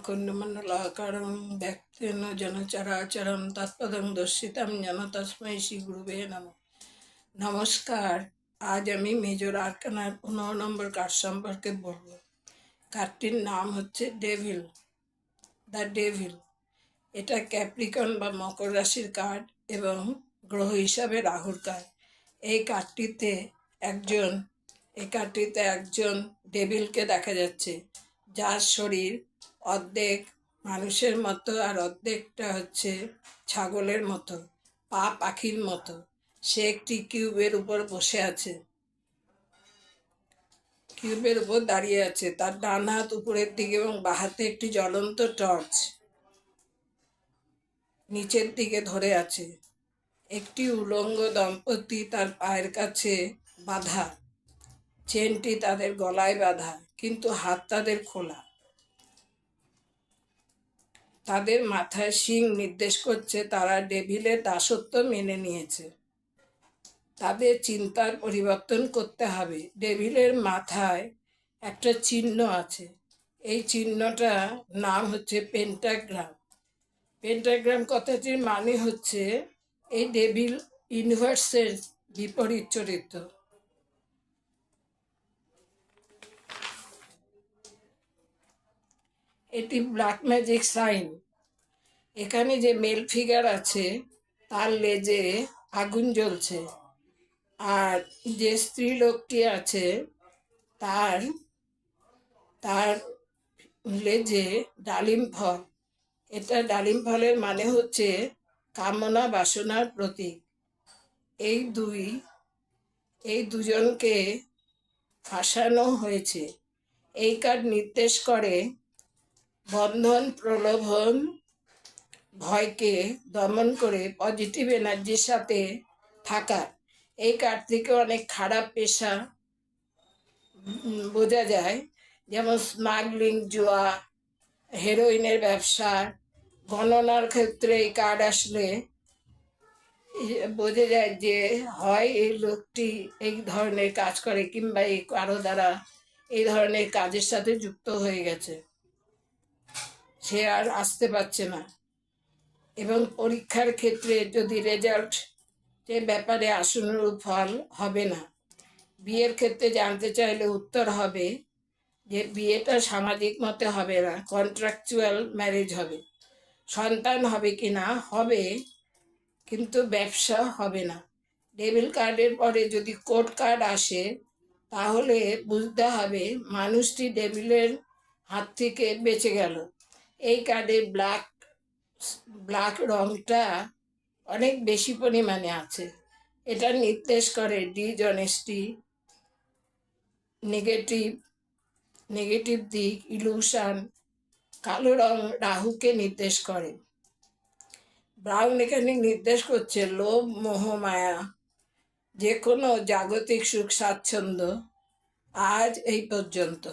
অখণ্ডমণ্ডলাকারং ব্যক্তেন জনচরাচরং তৎপদং দর্শিতাম যেন তস্मै শ্রী গুরুবে নমঃ। নমস্কার। আজ আমি মেজর আরকানার 15 নম্বর কার্ড সম্পর্কে বলবো। কার্ডটির নাম হচ্ছে ডেভিল, দ্য ডেভিল। এটা ক্যাপ্রিকন বা মকর রাশির কার্ড এবং গ্রহ হিসাবে রাহুর কার্ড। এই কার্ডটিতে একজন ডেভিলকে দেখা যাচ্ছে, যার শরীর অর্ধেক মানুষের মতো আর অর্ধেকটা হচ্ছে ছাগলের মতো, পা পাখির মতো। সে একটি কিউবের উপর বসে আছে, কিউবের উপর দাঁড়িয়ে আছে। তার ডান হাত উপরের দিকে এবং বাঁ হাতে একটি জ্বলন্ত টর্চ নিচের দিকে ধরে আছে। একটি উলঙ্গ দম্পতি তার পায়ের কাছে বাঁধা, চেনটি তাদের গলায় বাঁধা, কিন্তু হাত তাদের খোলা। তাদের মাথায় শিং নির্দেশ করছে তারা ডেভিলের দাসত্ব মেনে নিয়েছে। তাদের চিন্তার পরিবর্তন করতে হবে। ডেভিলের মাথায় একটা চিহ্ন আছে, এই চিহ্নটা নাম হচ্ছে পেন্টাগ্রাম। পেন্টাগ্রাম কথাটির মানে হচ্ছে এই ডেভিল ইউনিভার্সের বিপরীত চরিত্র। এটি ব্ল্যাক ম্যাজিক সাইন। এখানে যে মেল ফিগার আছে তার লেজে আগুন জ্বলছে, আর যে স্ত্রী লোকটি আছে তার তার লেজে ডালিম ফল। এটা ডালিম ফলের মানে হচ্ছে কামনা বাসনার প্রতীক। এই দুজনকে ফাঁসানো হয়েছে। এই কার্ড নির্দেশ করে বন্ধন, প্রলোভন, ভয়কে দমন করে পজিটিভ এনার্জির সাথে থাকা। এই কার্ড থেকে অনেক খারাপ পেশা বোঝা যায়, যেমন স্মাগলিং, জুয়া, হেরোইনের ব্যবসা। গণনার ক্ষেত্রে এই কার্ড আসলে বোঝা যায় যে হয় এই লোকটি এই ধরনের কাজ করে, কিংবা এই কারো দ্বারা এই ধরনের কাজের সাথে যুক্ত হয়ে গেছে, সে আর আসতে পারছে না। এবং পরীক্ষার ক্ষেত্রে যদি রেজাল্ট যে ব্যাপারে আশানুরূপ ফল হবে না। বিয়ের ক্ষেত্রে জানতে চাইলে উত্তর হবে যে বিয়েটা সামাজিক মতে হবে না, কন্ট্রাকচুয়াল ম্যারেজ হবে। সন্তান হবে কি না, হবে, কিন্তু ব্যবসা হবে না। ডেভিল কার্ডের পরে যদি কোর্ট কার্ড আসে তাহলে বুঝতে হবে মানুষটি ডেভিলের হাত থেকে বেঁচে গেল। এই কার্ডে ব্ল্যাক রংটা অনেক বেশি পরিমাণে আছে। এটা নির্দেশ করে ডিসঅনেস্টি, নেগেটিভ দিক, ইলুশন। কালো রং রাহুকে নির্দেশ করে। ব্রাউন এখানে নির্দেশ করছে লোভ, মোহ, মায়া, যে কোনো জাগতিক সুখ স্বাচ্ছন্দ্য। আজ এই পর্যন্ত।